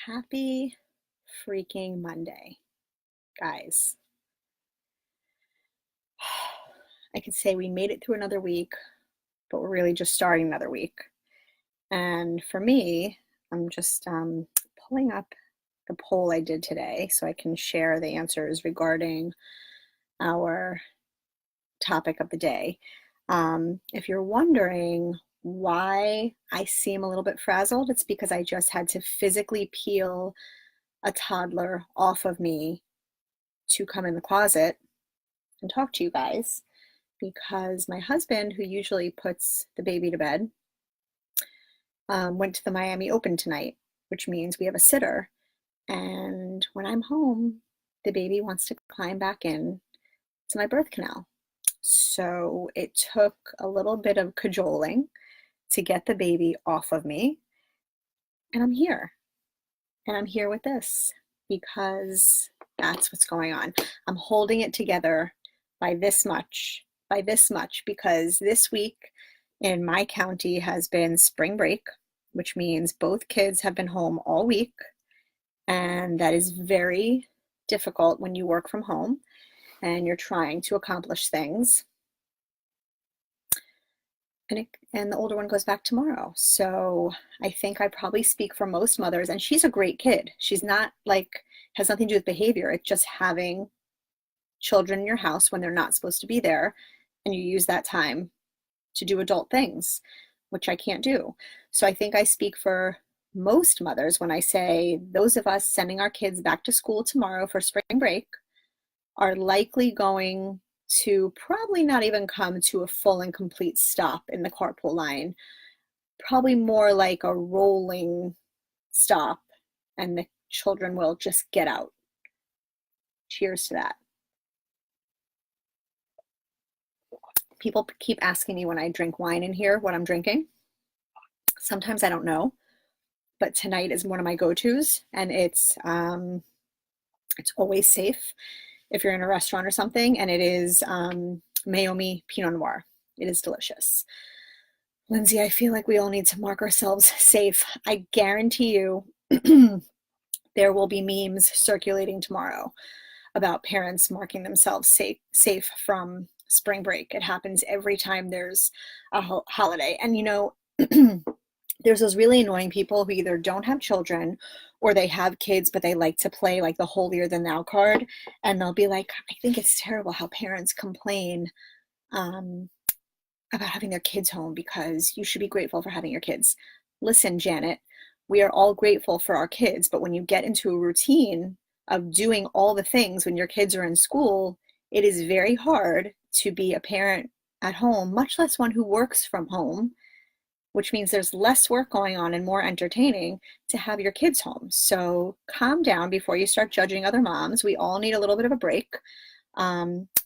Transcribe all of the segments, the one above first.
Happy freaking Monday, guys. I could say we made it through another week, but we're really just starting another week. And for me, I'm just pulling up the poll I did today so I can share the answers regarding our topic of the day. If you're wondering why I seem a little bit frazzled, it's because I just had to physically peel a toddler off of me to come in the closet and talk to you guys, because my husband, who usually puts the baby to bed, went to the Miami Open tonight, which means we have a sitter. And when I'm home, the baby wants to climb back in to my birth canal. So it took a little bit of cajoling to get the baby off of me. And I'm here. And I'm here with this because that's what's going on. I'm holding it together by this much, because this week in my county has been spring break, which means both kids have been home all week. And that is very difficult when you work from home and you're trying to accomplish things. And the older one goes back tomorrow. So I think I probably speak for most mothers, and she's a great kid. She's not has nothing to do with behavior. It's just having children in your house when they're not supposed to be there, and you use that time to do adult things, which I can't do. So I think I speak for most mothers when I say those of us sending our kids back to school tomorrow for spring break are likely going to probably not even come to a full and complete stop in the carpool line, probably more like a rolling stop, and the children will just get out. Cheers to that. People keep asking me when I drink wine in here what I'm drinking. Sometimes I don't know, but tonight is one of my go-tos, and it's always safe if you're in a restaurant or something, and it is Meiomi Pinot Noir. It is delicious. Lindsay, I feel like we all need to mark ourselves safe. I guarantee you there will be memes circulating tomorrow about parents marking themselves safe from spring break. It happens every time there's a holiday. And you know, there's those really annoying people who either don't have children or they have kids, but they like to play like the holier than thou card. And they'll be like, I think it's terrible how parents complain about having their kids home because you should be grateful for having your kids. Listen, Janet, we are all grateful for our kids, but when you get into a routine of doing all the things when your kids are in school, it is very hard to be a parent at home, much less one who works from home, which means there's less work going on and more entertaining to have your kids home. So calm down before you start judging other moms. We all need a little bit of a break.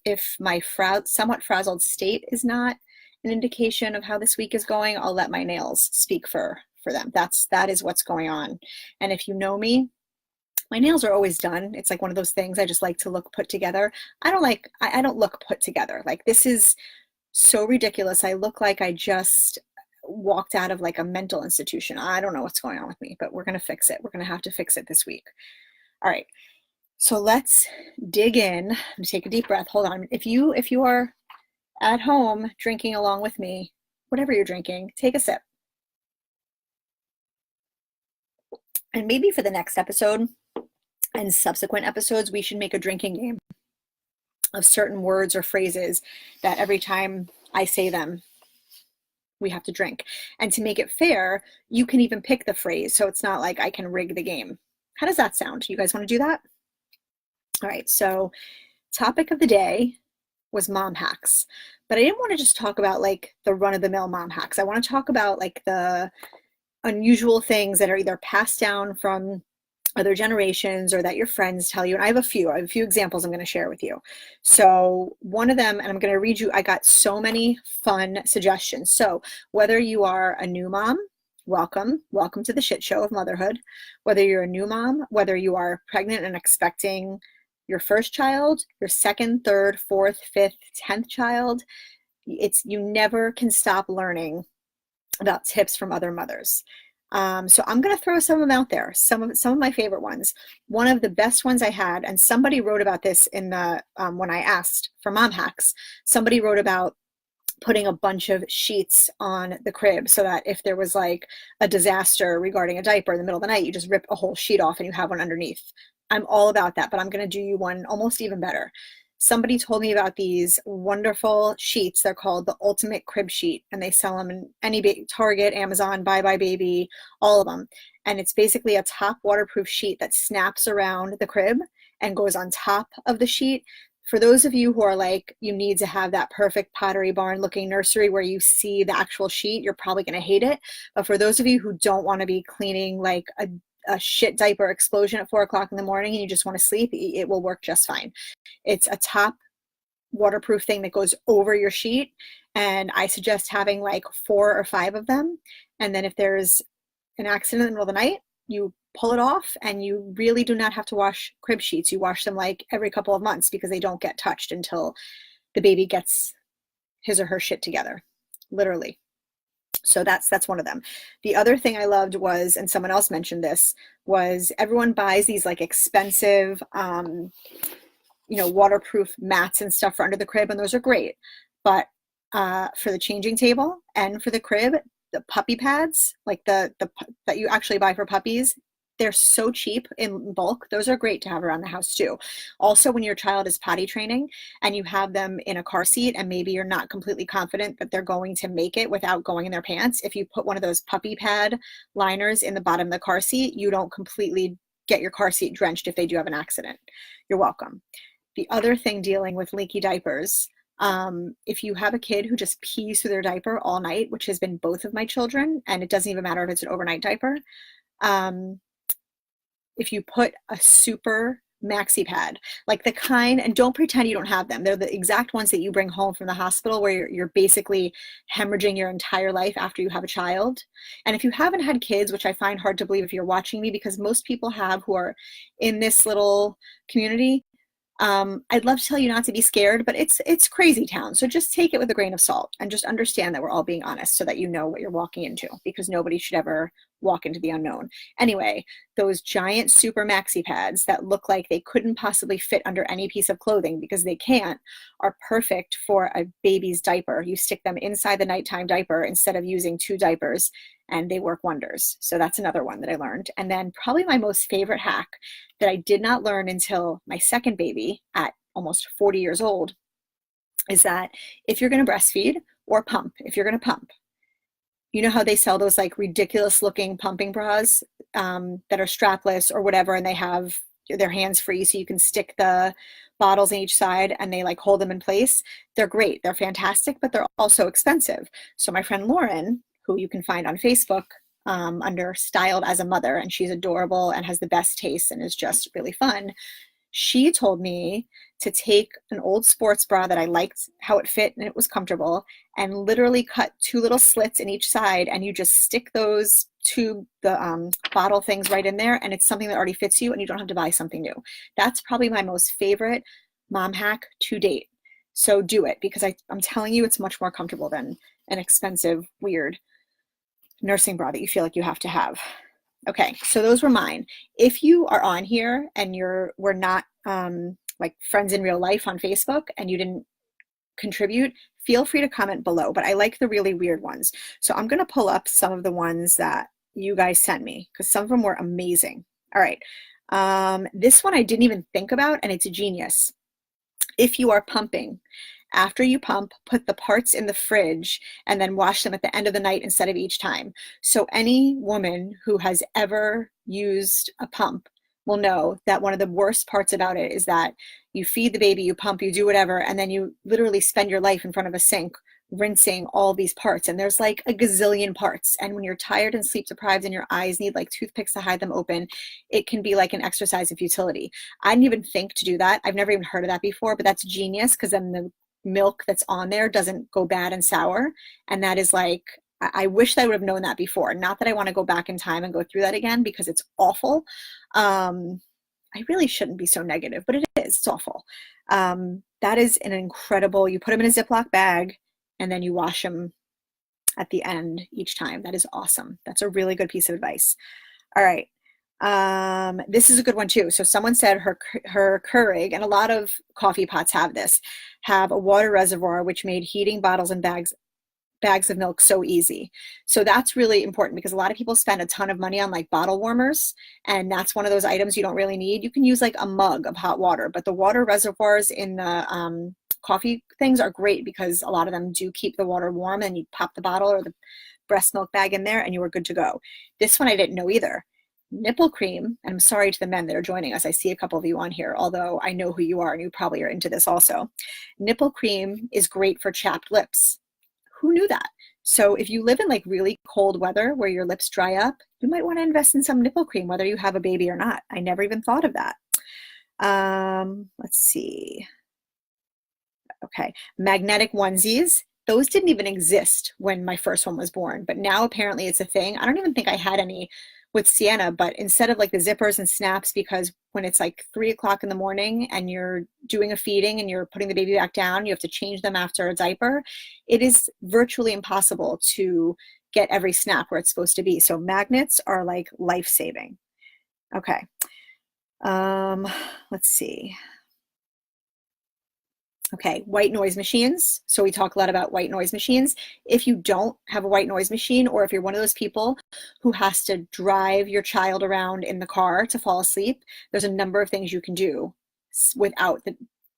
If my somewhat frazzled state is not an indication of how this week is going, I'll let my nails speak for them. That is what's going on. And if you know me, my nails are always done. It's like one of those things I just like to look put together. I don't look put together. Like, this is so ridiculous. I look like I just walked out of like a mental institution. I don't know what's going on with me, but we're going to fix it. We're going to have to fix it this week. All right. So let's dig in and take a deep breath. Hold on. If you are at home drinking along with me, whatever you're drinking, take a sip. And maybe for the next episode and subsequent episodes, we should make a drinking game of certain words or phrases that every time I say them, we have to drink. And to make it fair, you can even pick the phrase, so it's not like I can rig the game. How does that sound? You guys want to do that? All right, so topic of the day was mom hacks. But I didn't want to just talk about like the run-of-the-mill mom hacks. I want to talk about like the unusual things that are either passed down from other generations or that your friends tell you. And I have a few examples I'm going to share with you. So one of them, and I'm going to read you, I got so many fun suggestions. So whether you are a new mom, welcome to the shit show of motherhood. Whether you're a new mom, whether you are pregnant and expecting your first child, your second, third, fourth, fifth, 10th child, you never can stop learning about tips from other mothers. So I'm going to throw some of them out there, some of my favorite ones. One of the best ones I had, and somebody wrote about this in the when I asked for mom hacks, somebody wrote about putting a bunch of sheets on the crib so that if there was like a disaster regarding a diaper in the middle of the night, you just rip a whole sheet off and you have one underneath. I'm all about that, but I'm going to do you one almost even better. Somebody told me about these wonderful sheets. They're called the Ultimate Crib Sheet, and they sell them in any Target, Amazon, Bye Bye Baby, all of them. And it's basically a top waterproof sheet that snaps around the crib and goes on top of the sheet. For those of you who are like, you need to have that perfect Pottery Barn looking nursery where you see the actual sheet, you're probably going to hate it. But for those of you who don't want to be cleaning like a shit diaper explosion at 4 o'clock in the morning and you just want to sleep, it will work just fine. It's a top waterproof thing that goes over your sheet. And I suggest having like 4 or 5 of them. And then if there's an accident in the middle of the night, you pull it off, and you really do not have to wash crib sheets. You wash them like every couple of months because they don't get touched until the baby gets his or her shit together, literally. So that's one of them. The other thing I loved was, and someone else mentioned this, was everyone buys these like expensive, waterproof mats and stuff for under the crib, and those are great. But for the changing table and for the crib, the puppy pads, like the that you actually buy for puppies, they're so cheap in bulk. Those are great to have around the house too. Also, when your child is potty training and you have them in a car seat and maybe you're not completely confident that they're going to make it without going in their pants, if you put one of those puppy pad liners in the bottom of the car seat, you don't completely get your car seat drenched if they do have an accident. You're welcome. The other thing dealing with leaky diapers, if you have a kid who just pees through their diaper all night, which has been both of my children, and it doesn't even matter if it's an overnight diaper, if you put a super maxi pad, like the kind, and don't pretend you don't have them. They're the exact ones that you bring home from the hospital where you're basically hemorrhaging your entire life after you have a child. And if you haven't had kids, which I find hard to believe if you're watching me, because most people have who are in this little community, I'd love to tell you not to be scared, but it's crazy town. So just take it with a grain of salt and just understand that we're all being honest so that you know what you're walking into, because nobody should ever walk into the unknown. Anyway, those giant super maxi pads that look like they couldn't possibly fit under any piece of clothing because they can't, are perfect for a baby's diaper. You stick them inside the nighttime diaper instead of using 2 diapers, and they work wonders. So that's another one that I learned. And then probably my most favorite hack that I did not learn until my second baby at almost 40 years old is that if you're going to breastfeed or pump, if you're going to pump, you know how they sell those like ridiculous looking pumping bras that are strapless or whatever, and they have their hands free so you can stick the bottles on each side and they like hold them in place. They're great. They're fantastic, but they're also expensive. So my friend Lauren, who you can find on Facebook under Styled as a Mother, and she's adorable and has the best taste and is just really fun, she told me to take an old sports bra that I liked how it fit and it was comfortable, and literally cut 2 little slits in each side, and you just stick those the bottle things right in there, and it's something that already fits you and you don't have to buy something new. That's probably my most favorite mom hack to date. So do it, because I'm telling you, it's much more comfortable than an expensive, weird nursing bra that you feel like you have to have. Okay, so those were mine. If you are on here and we're not like friends in real life on Facebook and you didn't contribute, feel free to comment below, but I like the really weird ones. So I'm gonna pull up some of the ones that you guys sent me because some of them were amazing. All right, this one I didn't even think about, and it's a genius. If you are pumping, after you pump, put the parts in the fridge and then wash them at the end of the night instead of each time. So any woman who has ever used a pump will know that one of the worst parts about it is that you feed the baby, you pump, you do whatever, and then you literally spend your life in front of a sink rinsing all these parts, and there's like a gazillion parts, and when you're tired and sleep deprived and your eyes need like toothpicks to hide them open, it can be like an exercise in futility. I didn't even think to do that. I've never even heard of that before, but that's genius, because then the milk that's on there doesn't go bad and sour, and that is like, I wish that I would have known that before. Not that I want to go back in time and go through that again, because it's awful. I really shouldn't be so negative, but it is. It's awful. That is an incredible, you put them in a Ziploc bag and then you wash them at the end each time. That is awesome. That's a really good piece of advice. All right. This is a good one too. So someone said her Keurig, and a lot of coffee pots have this, have a water reservoir, which made heating bottles and bags of milk so easy. So that's really important because a lot of people spend a ton of money on like bottle warmers, and that's one of those items you don't really need. You can use like a mug of hot water, but the water reservoirs in the coffee things are great because a lot of them do keep the water warm, and you pop the bottle or the breast milk bag in there and you are good to go. This one I didn't know either. Nipple cream, and I'm sorry to the men that are joining us. I see a couple of you on here, although I know who you are and you probably are into this also. Nipple cream is great for chapped lips. Who knew that? So if you live in like really cold weather where your lips dry up, you might want to invest in some nipple cream, whether you have a baby or not. I never even thought of that. Let's see. Okay, magnetic onesies. Those didn't even exist when my first one was born, but now apparently it's a thing. I don't even think I had any with Sienna, but instead of like the zippers and snaps, because when it's like 3 o'clock in the morning and you're doing a feeding and you're putting the baby back down, you have to change them after a diaper. It is virtually impossible to get every snap where it's supposed to be. So magnets are like life-saving. Okay. Let's see. Okay, white noise machines. So we talk a lot about white noise machines. If you don't have a white noise machine, or if you're one of those people who has to drive your child around in the car to fall asleep, there's a number of things you can do without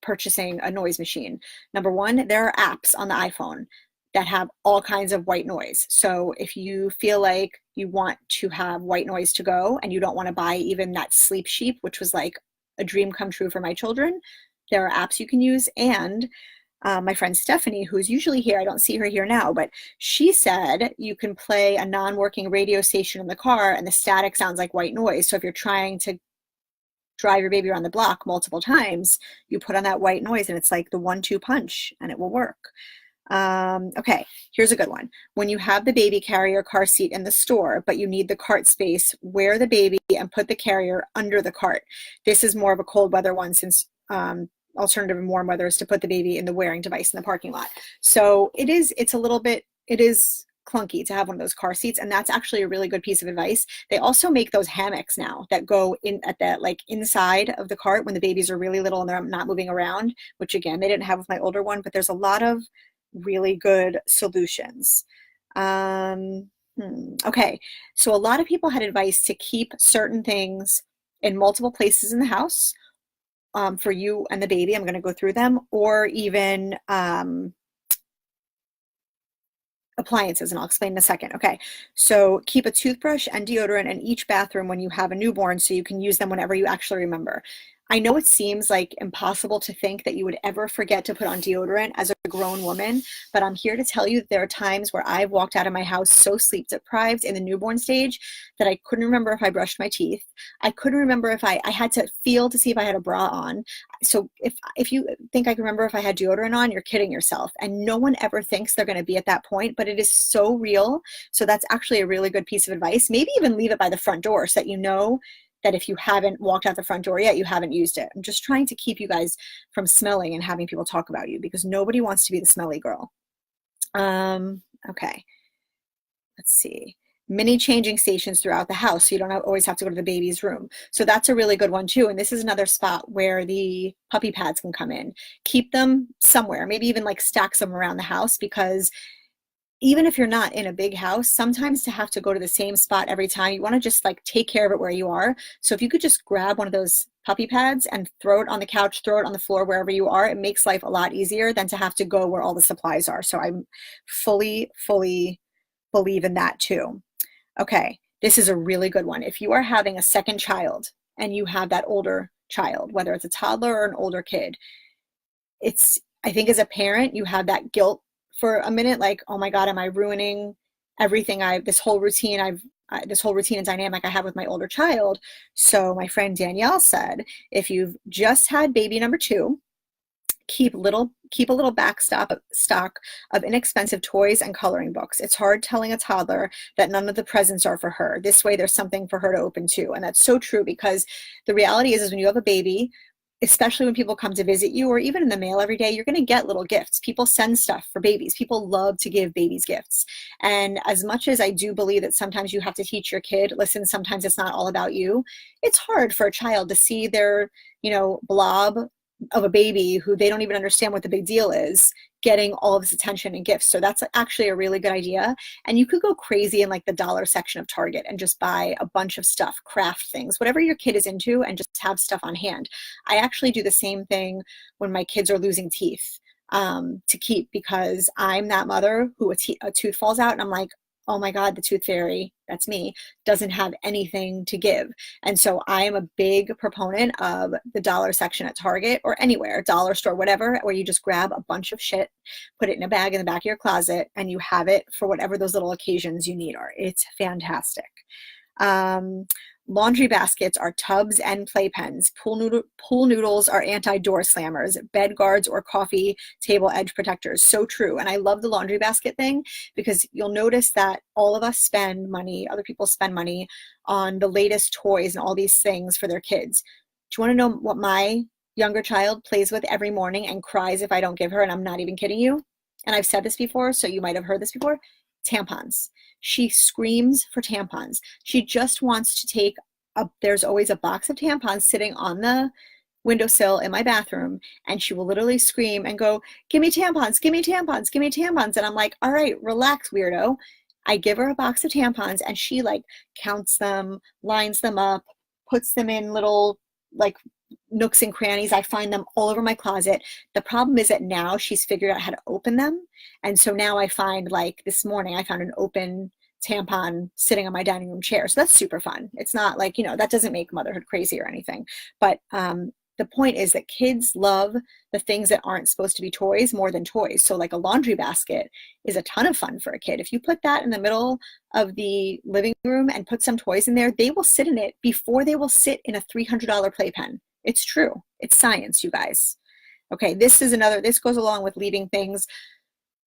purchasing a noise machine. Number one, there are apps on the iPhone that have all kinds of white noise. So if you feel like you want to have white noise to go and you don't want to buy even that Sleep Sheep, which was like a dream come true for my children, there are apps you can use. And my friend Stephanie, who's usually here, I don't see her here now, but she said you can play a non-working radio station in the car and the static sounds like white noise. So if you're trying to drive your baby around the block multiple times, you put on that white noise and it's like the 1-2 punch and it will work. Okay, here's a good one. When you have the baby carrier car seat in the store, but you need the cart space, wear the baby and put the carrier under the cart. This is more of a cold weather one, since alternative in warm weather is to put the baby in the wearing device in the parking lot. So it is clunky to have one of those car seats, and that's actually a really good piece of advice. They also make those hammocks now that go in at that like inside of the cart when the babies are really little and they're not moving around, which again they didn't have with my older one, but there's a lot of really good solutions. Okay, so a lot of people had advice to keep certain things in multiple places in the house. For you and the baby, I'm going to go through them, or even appliances, and I'll explain in a second. Okay, so keep a toothbrush and deodorant in each bathroom when you have a newborn so you can use them whenever you actually remember. I know it seems like impossible to think that you would ever forget to put on deodorant as a grown woman, but I'm here to tell you that there are times where I've walked out of my house so sleep deprived in the newborn stage that I couldn't remember if I brushed my teeth. I couldn't remember if I had to feel to see if I had a bra on. So if you think I can remember if I had deodorant on, you're kidding yourself. And no one ever thinks they're going to be at that point, but it is so real. So that's actually a really good piece of advice. Maybe even leave it by the front door so that you know that if you haven't walked out the front door yet, you haven't used it. I'm just trying to keep you guys from smelling and having people talk about you, because nobody wants to be the smelly girl. Okay, let's see. Mini changing stations throughout the house, so you don't always have to go to the baby's room. So that's a really good one too. And this is another spot where the puppy pads can come in. Keep them somewhere, maybe even like stack some around the house, because even if you're not in a big house, sometimes to have to go to the same spot every time, you want to just like take care of it where you are. So if you could just grab one of those puppy pads and throw it on the couch, throw it on the floor, wherever you are, it makes life a lot easier than to have to go where all the supplies are. So I'm fully believe in that too. Okay, this is a really good one. If you are having a second child and you have that older child, whether it's a toddler or an older kid, I think as a parent, you have that guilt for a minute, like, oh my God, am I ruining everything this whole routine and dynamic I have with my older child? So my friend Danielle said, if you've just had baby number 2, keep a little stock of inexpensive toys and coloring books. It's hard telling a toddler that none of the presents are for her. This way there's something for her to open too. And that's so true, because the reality is when you have a baby, especially when people come to visit you or even in the mail every day, you're going to get little gifts. People send stuff for babies. People love to give babies gifts. And as much as I do believe that sometimes you have to teach your kid, listen, sometimes it's not all about you. It's hard for a child to see their, blob of a baby who they don't even understand what the big deal is, getting all of this attention and gifts. So that's actually a really good idea. And you could go crazy in like the dollar section of Target and just buy a bunch of stuff, craft things, whatever your kid is into, and just have stuff on hand. I actually do the same thing when my kids are losing teeth to keep, because I'm that mother who a tooth falls out and I'm like, oh my God, the tooth fairy, that's me, doesn't have anything to give. And so I am a big proponent of the dollar section at Target or anywhere, dollar store, whatever, where you just grab a bunch of shit, put it in a bag in the back of your closet, and you have it for whatever those little occasions you need are. It's fantastic. Laundry baskets are tubs and playpens. Pool noodles are anti-door slammers. Bed guards or coffee table edge protectors. So true. And I love the laundry basket thing, because you'll notice that all of us spend money, other people spend money on the latest toys and all these things for their kids. Do you want to know what my younger child plays with every morning and cries if I don't give her? And I'm not even kidding you. And I've said this before, so you might have heard this before. Tampons. She screams for tampons. She just wants to take there's always a box of tampons sitting on the windowsill in my bathroom, and she will literally scream and go, give me tampons, give me tampons, give me tampons. And I'm like, all right, relax, weirdo. I give her a box of tampons and she like counts them, lines them up, puts them in little like nooks and crannies. I find them all over my closet. The problem is that now she's figured out how to open them. And so now I find, like this morning, I found an open tampon sitting on my dining room chair. So that's super fun. It's not like, that doesn't make motherhood crazy or anything. But the point is that kids love the things that aren't supposed to be toys more than toys. So like a laundry basket is a ton of fun for a kid. If you put that in the middle of the living room and put some toys in there, they will sit in it before they will sit in a $300 playpen. It's true. It's science, you guys. Okay, this goes along with leaving things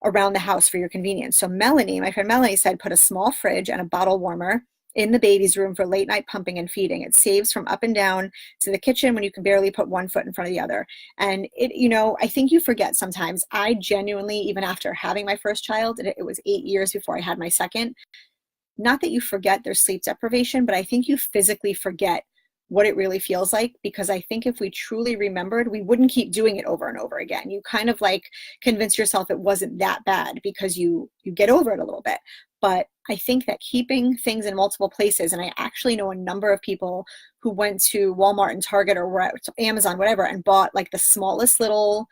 around the house for your convenience. So Melanie, my friend Melanie, said put a small fridge and a bottle warmer in the baby's room for late night pumping and feeding. It saves from up and down to the kitchen when you can barely put one foot in front of the other. And I think you forget sometimes. I genuinely, even after having my first child, and it was 8 years before I had my second, not that you forget there's sleep deprivation, but I think you physically forget what it really feels like, because I think if we truly remembered, we wouldn't keep doing it over and over again. You kind of like convince yourself it wasn't that bad because you get over it a little bit. But I think that keeping things in multiple places, and I actually know a number of people who went to Walmart and Target or Amazon, whatever, and bought like the smallest little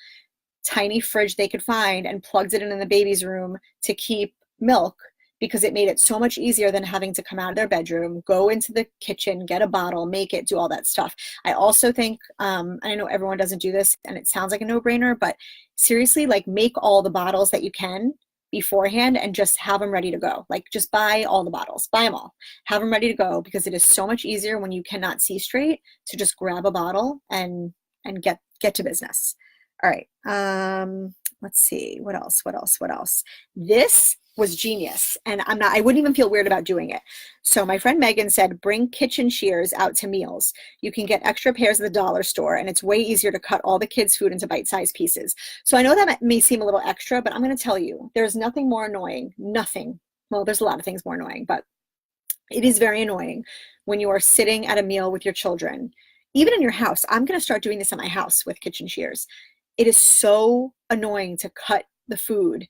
tiny fridge they could find and plugged it in the baby's room to keep milk, because it made it so much easier than having to come out of their bedroom, go into the kitchen, get a bottle, make it, do all that stuff. I also think, I know everyone doesn't do this and it sounds like a no-brainer, but seriously, like make all the bottles that you can beforehand and just have them ready to go. Like just buy all the bottles, buy them all, have them ready to go, because it is so much easier when you cannot see straight to just grab a bottle and get to business. All right. Let's see, what else? This was genius. And I wouldn't even feel weird about doing it. So my friend Megan said, bring kitchen shears out to meals. You can get extra pairs at the dollar store, and it's way easier to cut all the kids' food into bite-sized pieces. So I know that may seem a little extra, but I'm going to tell you, there's nothing more annoying. Nothing. Well, there's a lot of things more annoying, but it is very annoying when you are sitting at a meal with your children, even in your house. I'm going to start doing this at my house with kitchen shears. It is so annoying to cut the food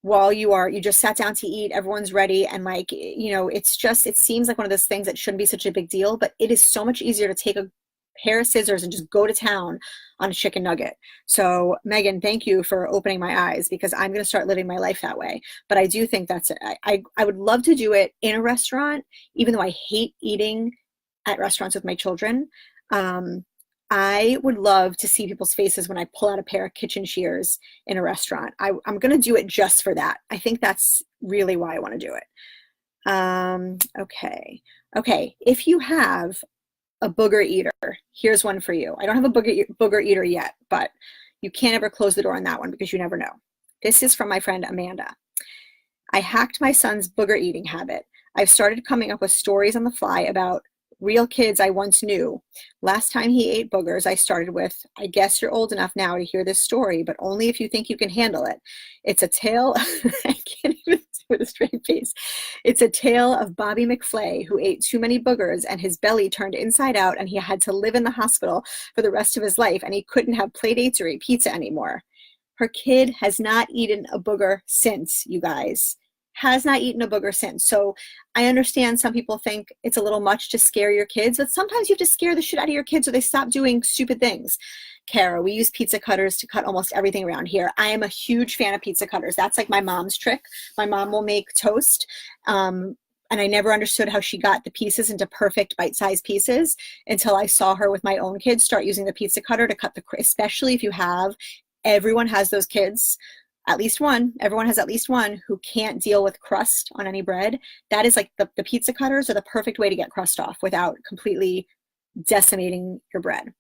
while you just sat down to eat, everyone's ready, and like, it seems like one of those things that shouldn't be such a big deal, but it is so much easier to take a pair of scissors and just go to town on a chicken nugget. So Megan, thank you for opening my eyes, because I'm going to start living my life that way. But I do think I would love to do it in a restaurant, even though I hate eating at restaurants with my children. I would love to see people's faces when I pull out a pair of kitchen shears in a restaurant. I'm going to do it just for that. I think that's really why I want to do it. Okay. If you have a booger eater, here's one for you. I don't have a booger eater yet, but you can't ever close the door on that one because you never know. This is from my friend Amanda. I hacked my son's booger eating habit. I've started coming up with stories on the fly about Real kids I once knew. Last time he ate boogers, I started with, I guess you're old enough now to hear this story, but only if you think you can handle it. It's a tale, I can't even with a straight face. It's a tale of Bobby McFlay, who ate too many boogers and his belly turned inside out and he had to live in the hospital for the rest of his life and he couldn't have play dates or eat pizza anymore. Her kid has not eaten a booger since, you guys. Has not eaten a booger since. So I understand some people think it's a little much to scare your kids, but sometimes you have to scare the shit out of your kids so they stop doing stupid things. Kara, we use pizza cutters to cut almost everything around here. I am a huge fan of pizza cutters. That's like my mom's trick. My mom will make toast. And I never understood how she got the pieces into perfect bite-sized pieces until I saw her with my own kids start using the pizza cutter to cut the, especially if you have, everyone has those kids. At least one, everyone has at least one who can't deal with crust on any bread. That is like the pizza cutters are the perfect way to get crust off without completely decimating your bread.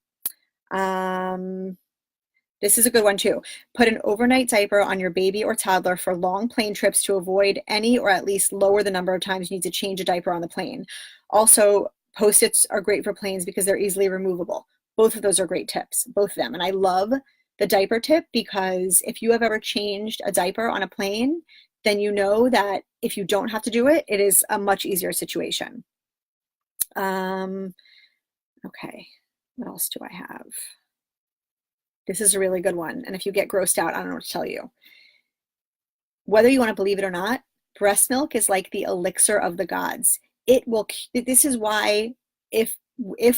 This is a good one too. Put an overnight diaper on your baby or toddler for long plane trips to avoid any or at least lower the number of times you need to change a diaper on the plane. Also, Post-its are great for planes because they're easily removable. Both of those are great tips, both of them. And I love the diaper tip because if you have ever changed a diaper on a plane, then you know that if you don't have to do it, it is a much easier situation. Okay, what else do I have? This is a really good one. And if you get grossed out, I don't know what to tell you. Whether you want to believe it or not, breast milk is like the elixir of the gods. It will, this is why if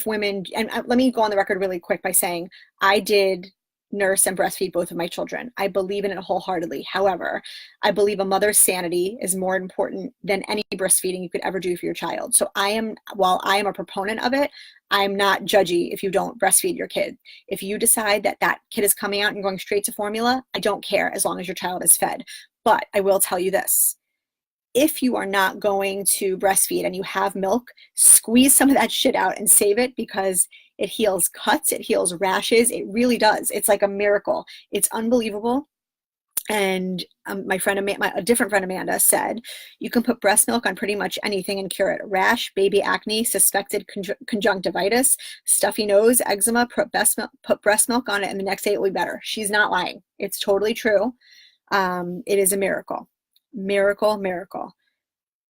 women, and let me go on the record really quick by saying I did nurse and breastfeed both of my children. I believe in it wholeheartedly. However, I believe a mother's sanity is more important than any breastfeeding you could ever do for your child. So while I am a proponent of it, I'm not judgy if you don't breastfeed your kid. If you decide that that kid is coming out and going straight to formula, I don't care as long as your child is fed. But I will tell you this. If you are not going to breastfeed and you have milk, squeeze some of that shit out and save it because it heals cuts, it heals rashes. It really does. It's like a miracle. It's unbelievable. And a different friend Amanda said, you can put breast milk on pretty much anything and cure it. Rash, baby acne, suspected conjunctivitis, stuffy nose, eczema, put breast milk on it and the next day it will be better. She's not lying. It's totally true. It is a miracle. Miracle.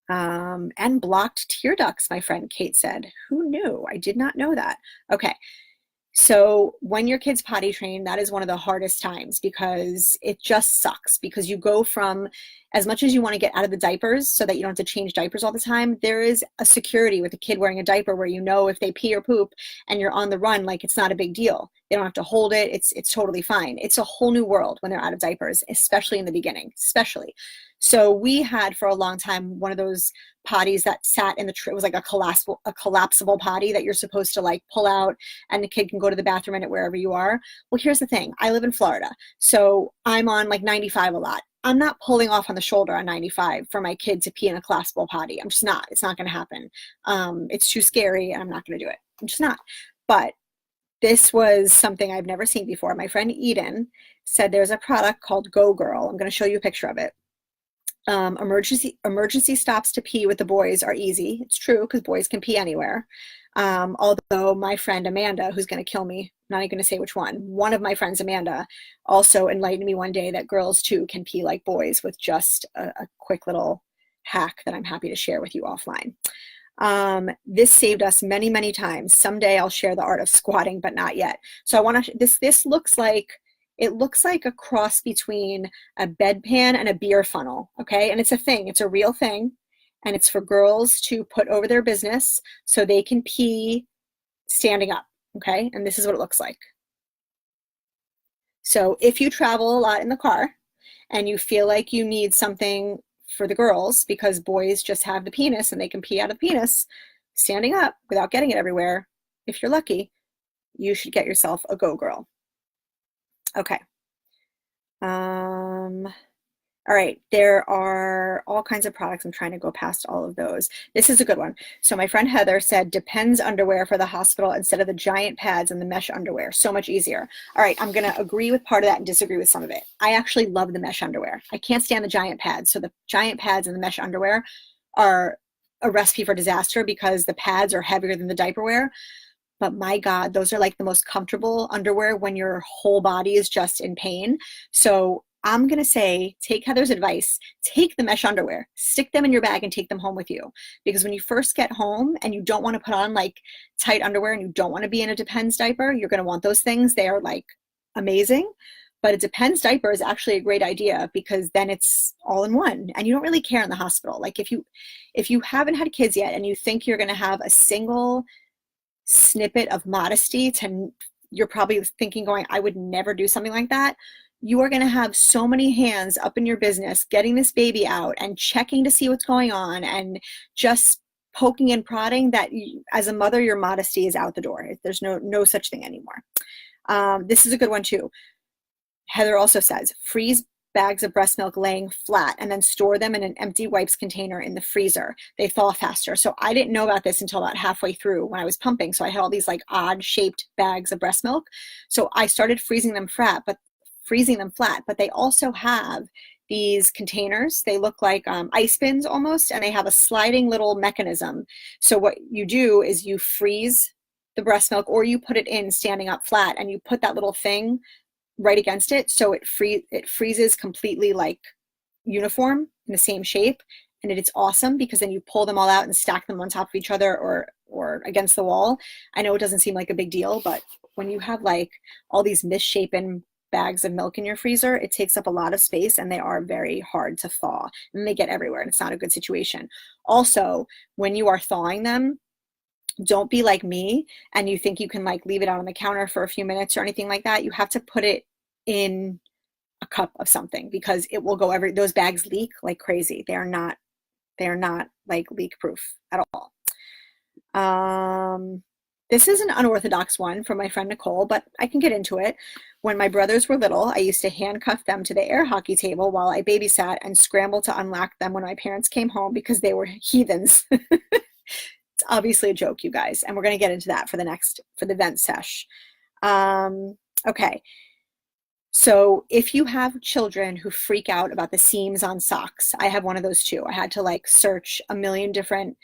And blocked tear ducts, my friend Kate said. Who knew? I did not know that. Okay. So when your kid's potty trained, that is one of the hardest times because it just sucks because you go from as much as you want to get out of the diapers so that you don't have to change diapers all the time, there is a security with a kid wearing a diaper where you know if they pee or poop and you're on the run, like it's not a big deal. They don't have to hold it. It's totally fine. It's a whole new world when they're out of diapers, especially in the beginning, especially. So we had for a long time one of those potties that sat in the it was like a collapsible potty that you're supposed to like pull out and the kid can go to the bathroom in it wherever you are. Well, here's the thing. I live in Florida, so I'm on like 95 a lot. I'm not pulling off on the shoulder on 95 for my kid to pee in a collapsible potty. I'm just not. It's not going to happen. It's too scary and I'm not going to do it. I'm just not. But this was something I've never seen before. My friend Eden said there's a product called Go Girl. I'm going to show you a picture of it. Emergency stops to pee with the boys are easy. It's true because boys can pee anywhere. Although my friend Amanda, who's going to kill me, I'm not even going to say which one of my friends, Amanda, also enlightened me one day that girls too can pee like boys with just a quick little hack that I'm happy to share with you offline. This saved us many, many times. Someday I'll share the art of squatting, but not yet. So I want to, this looks like, it looks like a cross between a bedpan and a beer funnel, okay? And it's a thing, it's a real thing. And it's for girls to put over their business so they can pee standing up, okay? And this is what it looks like. So if you travel a lot in the car and you feel like you need something for the girls because boys just have the penis and they can pee out of the penis, standing up without getting it everywhere, if you're lucky, you should get yourself a Go Girl. Okay. All right, there are all kinds of products. I'm trying to go past all of those. This is a good one. So my friend Heather said, Depends underwear for the hospital instead of the giant pads and the mesh underwear. So much easier. All right, I'm going to agree with part of that and disagree with some of it. I actually love the mesh underwear. I can't stand the giant pads. So the giant pads and the mesh underwear are a recipe for disaster because the pads are heavier than the diaper wear. But my God, those are like the most comfortable underwear when your whole body is just in pain. So I'm going to say, take Heather's advice, take the mesh underwear, stick them in your bag and take them home with you. Because when you first get home and you don't want to put on like tight underwear and you don't want to be in a Depends diaper, you're going to want those things. They are like amazing. But a Depends diaper is actually a great idea because then it's all in one and you don't really care in the hospital. Like if you haven't had kids yet and you think you're going to have a single snippet of modesty to, you're probably thinking going, I would never do something like that. You are going to have so many hands up in your business getting this baby out and checking to see what's going on and just poking and prodding that you, as a mother, your modesty is out the door. There's no such thing anymore. This is a good one too. Heather also says, freeze bags of breast milk laying flat and then store them in an empty wipes container in the freezer. They thaw faster. So I didn't know about this until about halfway through when I was pumping. So I had all these like odd shaped bags of breast milk. So I started freezing them flat, but they also have these containers. They look like ice bins almost, and they have a sliding little mechanism. So what you do is you freeze the breast milk or you put it in standing up flat and you put that little thing right against it, so it freezes completely like uniform in the same shape, and it's awesome because then you pull them all out and stack them on top of each other or against the wall. I know it doesn't seem like a big deal, but when you have like all these misshapen bags of milk in your freezer, it takes up a lot of space and they are very hard to thaw and they get everywhere and it's not a good situation. Also, when you are thawing them, don't be like me and you think you can like leave it out on the counter for a few minutes or anything like that. You have to put it in a cup of something because it will go those bags leak like crazy. They are not like leak proof at all. This is an unorthodox one from my friend Nicole, but I can get into it. When my brothers were little, I used to handcuff them to the air hockey table while I babysat and scramble to unlock them when my parents came home because they were heathens. It's obviously a joke, you guys, and we're going to get into that for the vent sesh. Okay. So if you have children who freak out about the seams on socks, I have one of those too. I had to like search a million different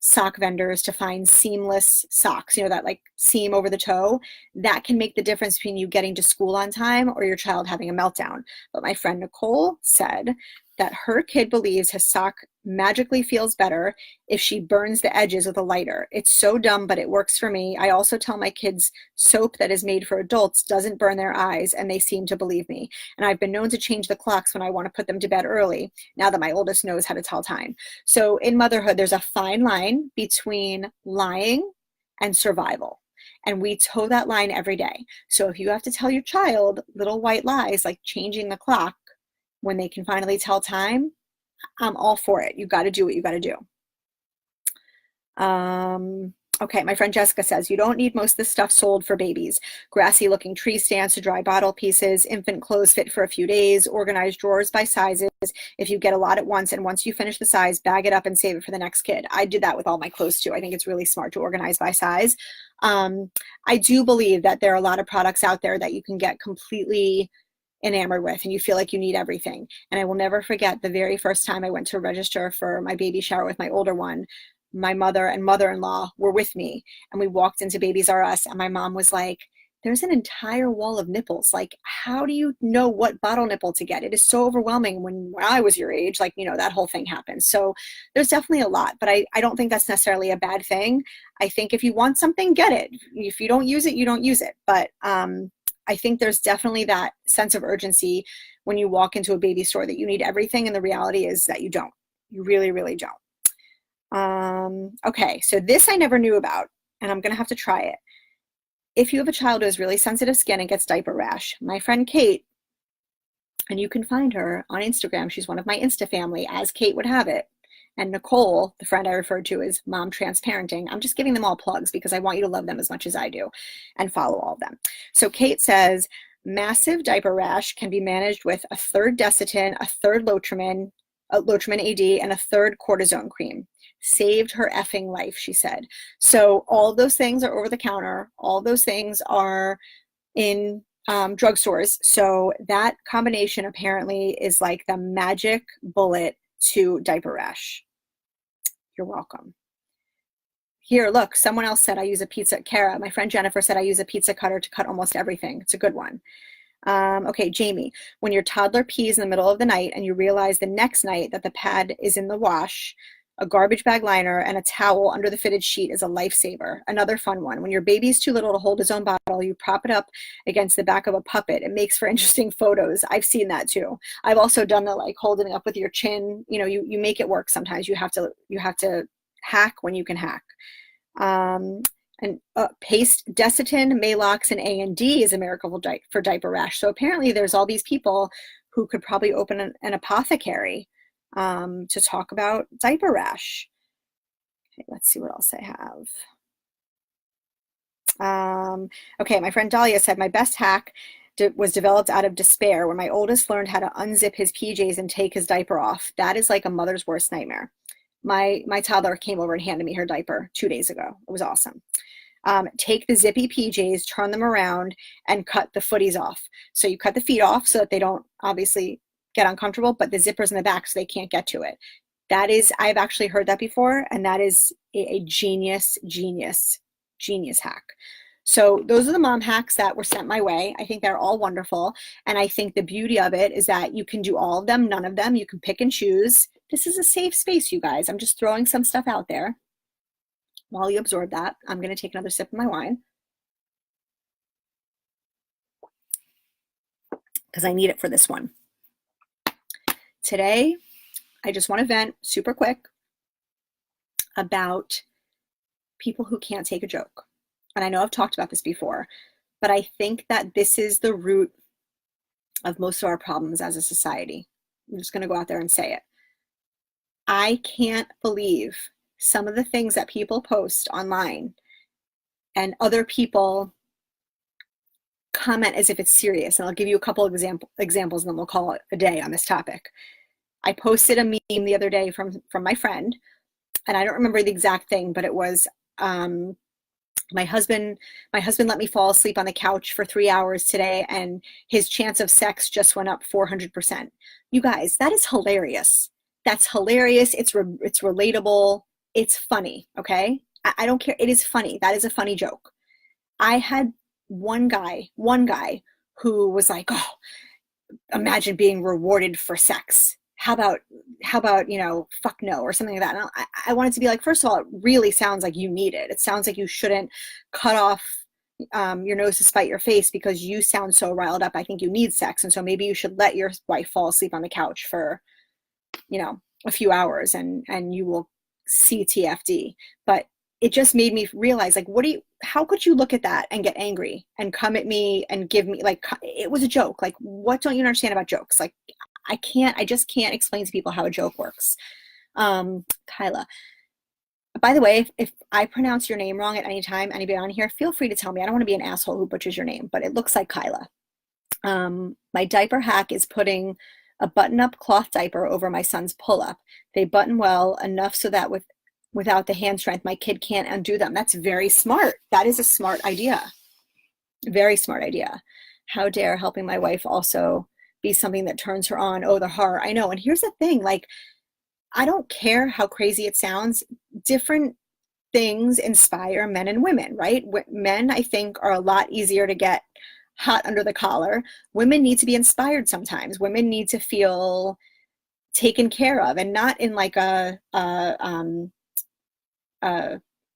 sock vendors to find seamless socks, that like seam over the toe. That can make the difference between you getting to school on time or your child having a meltdown. But my friend Nicole said that her kid believes his sock magically feels better if she burns the edges with a lighter. It's so dumb, but it works for me. I also tell my kids soap that is made for adults doesn't burn their eyes, and they seem to believe me. And I've been known to change the clocks when I want to put them to bed early, now that my oldest knows how to tell time. So in motherhood, there's a fine line between lying and survival. And we toe that line every day. So if you have to tell your child little white lies, like changing the clock when they can finally tell time, I'm all for it. You got to do what you got to do. Okay, my friend Jessica says, you don't need most of this stuff sold for babies. Grassy looking tree stands to dry bottle pieces, infant clothes fit for a few days, organized drawers by sizes. If you get a lot at once, and once you finish the size, bag it up and save it for the next kid. I did that with all my clothes too. I think it's really smart to organize by size. I do believe that there are a lot of products out there that you can get completely enamored with and you feel like you need everything. And I will never forget the very first time I went to register for my baby shower with my older one. My mother and mother-in-law were with me and we walked into Babies R Us and my mom was like, there's an entire wall of nipples. Like, how do you know what bottle nipple to get? It is so overwhelming. When I was your age, like, that whole thing happened. So there's definitely a lot, but I don't think that's necessarily a bad thing. I think if you want something, get it. If you don't use it, you don't use it. But I think there's definitely that sense of urgency when you walk into a baby store that you need everything. And the reality is that you don't. You really, really don't. Okay, so this I never knew about, and I'm going to have to try it. If you have a child who has really sensitive skin and gets diaper rash, my friend Kate, and you can find her on Instagram, she's one of my Insta family, as Kate would have it. And Nicole, the friend I referred to as Mom Transparenting, I'm just giving them all plugs because I want you to love them as much as I do and follow all of them. So Kate says, massive diaper rash can be managed with a third Desitin, a third Lotrimin AD, and a third cortisone cream. Saved her effing life, she said. So all those things are over the counter. All those things are in drugstores. So that combination apparently is like the magic bullet to diaper rash. You're welcome. Here, look, someone else said I use a pizza. Kara, my friend Jennifer said I use a pizza cutter to cut almost everything. It's a good one. Okay, Jamie, when your toddler pees in the middle of the night and you realize the next night that the pad is in the wash, a garbage bag liner and a towel under the fitted sheet is a lifesaver. Another fun one. When your baby's too little to hold his own bottle, you prop it up against the back of a puppet. It makes for interesting photos. I've seen that too. I've also done the like holding it up with your chin. You know, you make it work sometimes. You have to hack when you can hack. And paste Desitin, Maalox, and A&D is a miracle for diaper rash. So apparently there's all these people who could probably open an apothecary to talk about diaper rash. Okay, let's see what else I have. Okay, my friend Dahlia said, my best hack was developed out of despair when my oldest learned how to unzip his PJs and take his diaper off. That is like a mother's worst nightmare. My toddler came over and handed me her diaper 2 days ago. It was awesome. Take the zippy PJs, turn them around, and cut the footies off. So you cut the feet off so that they don't obviously get uncomfortable, but the zipper's in the back so they can't get to it. That is, I've actually heard that before, and that is a genius hack. So those are the mom hacks that were sent my way. I think they're all wonderful. And I think the beauty of it is that you can do all of them, none of them. You can pick and choose. This is a safe space, you guys. I'm just throwing some stuff out there. While you absorb that, I'm going to take another sip of my wine because I need it for this one. Today, I just want to vent super quick about people who can't take a joke. And I know I've talked about this before, but I think that this is the root of most of our problems as a society. I'm just going to go out there and say it. I can't believe some of the things that people post online and other people comment as if it's serious. And I'll give you a couple of examples and then we'll call it a day on this topic. I posted a meme the other day from my friend, and I don't remember the exact thing, but it was my husband let me fall asleep on the couch for 3 hours today and his chance of sex just went up 400%. You guys, that is hilarious. That's hilarious. It's relatable. It's funny, okay? I don't care. It is funny. That is a funny joke. I had one guy who was like, oh, imagine being rewarded for sex. How about, fuck no, or something like that. And I wanted to be like, first of all, it really sounds like you need it. It sounds like you shouldn't cut off your nose to spite your face because you sound so riled up. I think you need sex. And so maybe you should let your wife fall asleep on the couch for, a few hours and you will see TFD. But it just made me realize, like, how could you look at that and get angry and come at me and give me, like, it was a joke. Like, what don't you understand about jokes? Like, I just can't explain to people how a joke works. Kyla, by the way, if I pronounce your name wrong at any time, anybody on here, feel free to tell me. I don't want to be an asshole who butchers your name, but it looks like Kyla. My diaper hack is putting a button-up cloth diaper over my son's pull-up. They button well enough so that without the hand strength, my kid can't undo them. That's very smart. That is a smart idea. Very smart idea. How dare helping my wife also be something that turns her on. Oh, the horror. I know. And here's the thing, like, I don't care how crazy it sounds. Different things inspire men and women, right? Men, I think, are a lot easier to get hot under the collar. Women need to be inspired sometimes. Women need to feel taken care of, and not in like a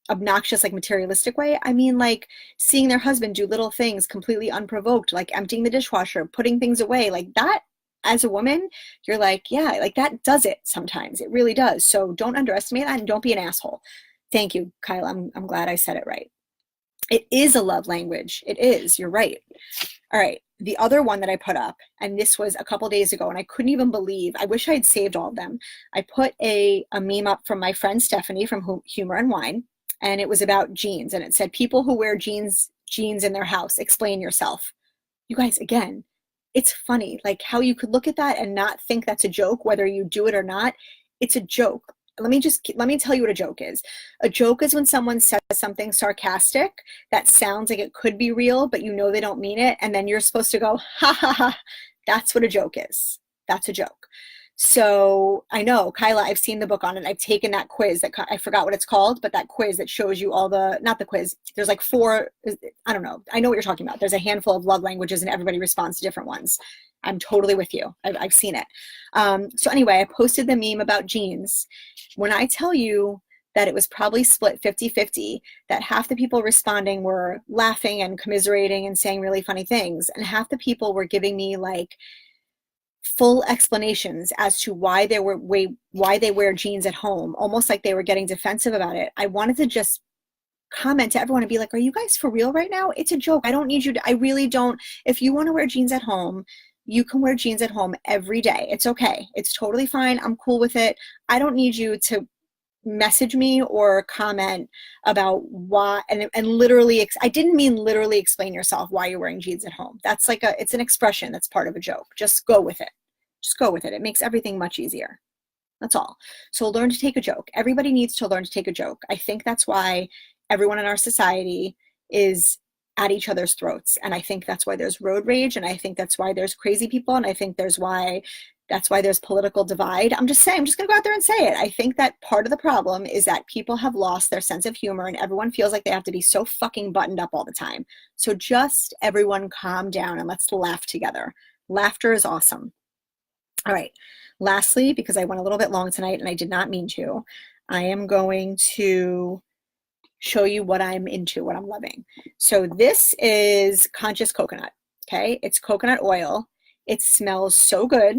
obnoxious, like materialistic way. I mean, like seeing their husband do little things completely unprovoked, like emptying the dishwasher, putting things away, like that. As a woman, you're like, yeah, like that does it sometimes. It really does. So don't underestimate that and don't be an asshole. Thank you, Kyle. I'm glad I said it right. It is a love language. It is. You're right. All right. The other one that I put up, and this was a couple days ago, and I couldn't even believe, I wish I had saved all of them. I put a meme up from my friend Stephanie from Humor and Wine, and it was about jeans. And it said, people who wear jeans in their house, explain yourself. You guys, again, it's funny, like how you could look at that and not think that's a joke, whether you do it or not. It's a joke. Let me tell you what a joke is. A joke is when someone says something sarcastic that sounds like it could be real, but you know they don't mean it. And then you're supposed to go, ha ha ha. That's what a joke is. That's a joke. So I know, Kyla, I've seen the book on it. I've taken that quiz that I forgot what it's called, but that quiz that shows you all the, not the quiz, there's like 4, I don't know. I know what you're talking about. There's a handful of love languages and everybody responds to different ones. I'm totally with you. I've seen it. So anyway, I posted the meme about jeans. When I tell you that it was probably split 50-50, that half the people responding were laughing and commiserating and saying really funny things, and half the people were giving me like full explanations as to why they wear jeans at home, almost like they were getting defensive about it. I wanted to just comment to everyone and be like, are you guys for real right now? It's a joke. I don't need you to, I really don't. If you want to wear jeans at home, you can wear jeans at home every day. It's okay. It's totally fine. I'm cool with it. I don't need you to message me or comment about why, and literally, I didn't mean literally explain yourself why you're wearing jeans at home. That's like it's an expression that's part of a joke. Just go with it. Just go with it. It makes everything much easier. That's all. So learn to take a joke. Everybody needs to learn to take a joke. I think that's why everyone in our society is at each other's throats. And I think that's why there's road rage. And I think that's why there's crazy people. And I think that's why there's political divide. I'm just saying, I'm just going to go out there and say it. I think that part of the problem is that people have lost their sense of humor and everyone feels like they have to be so fucking buttoned up all the time. So just everyone calm down and let's laugh together. Laughter is awesome. All right. Lastly, because I went a little bit long tonight and I did not mean to, I am going to show you what I'm into, what I'm loving. So this is conscious coconut. Okay. It's coconut oil. It smells so good.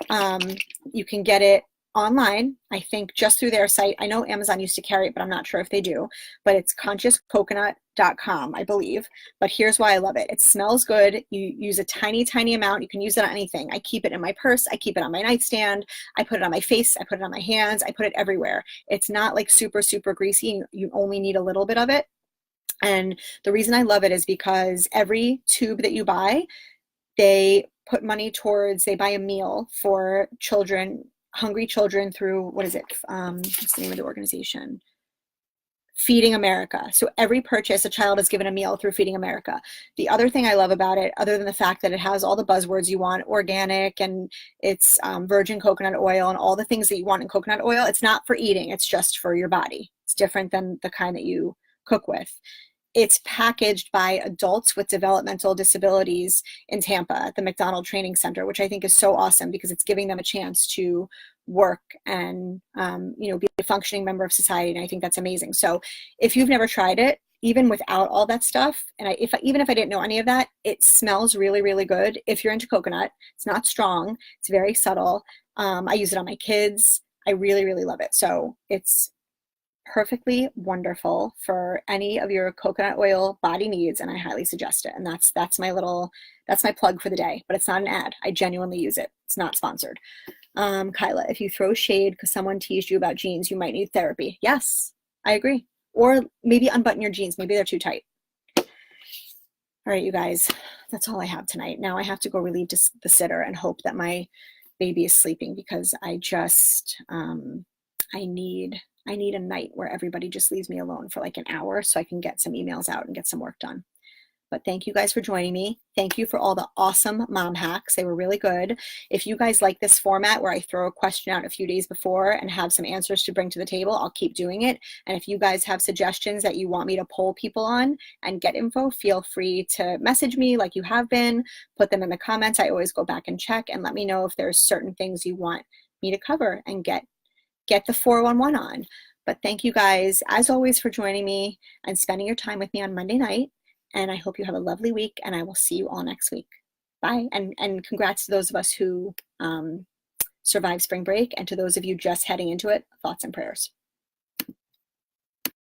You can get it online, I think just through their site. I know Amazon used to carry it, but I'm not sure if they do, but it's consciouscoconut.com, I believe. But here's why I love it. It smells good. You use a tiny, tiny amount. You can use it on anything. I keep it in my purse. I keep it on my nightstand. I put it on my face. I put it on my hands. I put it everywhere. It's not like super, super greasy. You only need a little bit of it. And the reason I love it is because every tube that you buy, they put money towards, they buy a meal for children, hungry children through, what is it? What's the name of the organization? Feeding America. So every purchase, a child is given a meal through Feeding America. The other thing I love about it, other than the fact that it has all the buzzwords you want, organic, and it's virgin coconut oil and all the things that you want in coconut oil, it's not for eating. It's just for your body. It's different than the kind that you cook with. It's packaged by adults with developmental disabilities in Tampa at the McDonald Training Center, which I think is so awesome because it's giving them a chance to work and be a functioning member of society. And I think that's amazing. So if you've never tried it, even without all that stuff, and even if I didn't know any of that, it smells really, really good. If you're into coconut, it's not strong. It's very subtle. I use it on my kids. I really, really love it. So it's perfectly wonderful for any of your coconut oil body needs, and I highly suggest it. And that's my plug for the day, but it's not an ad. I genuinely use it. It's not sponsored. Kyla, if you throw shade because someone teased you about jeans, you might need therapy. Yes, I agree. Or maybe unbutton your jeans. Maybe they're too tight. All right, you guys, that's all I have tonight. Now I have to go relieve the sitter and hope that my baby is sleeping because I need a night where everybody just leaves me alone for like an hour so I can get some emails out and get some work done. But thank you guys for joining me. Thank you for all the awesome mom hacks. They were really good. If you guys like this format where I throw a question out a few days before and have some answers to bring to the table, I'll keep doing it. And if you guys have suggestions that you want me to poll people on and get info, feel free to message me like you have been. Put them in the comments. I always go back and check and let me know if there's certain things you want me to cover and get the 411 on. But thank you guys, as always, for joining me and spending your time with me on Monday night. And I hope you have a lovely week, and I will see you all next week. Bye. And congrats to those of us who survived spring break, and to those of you just heading into it, thoughts and prayers.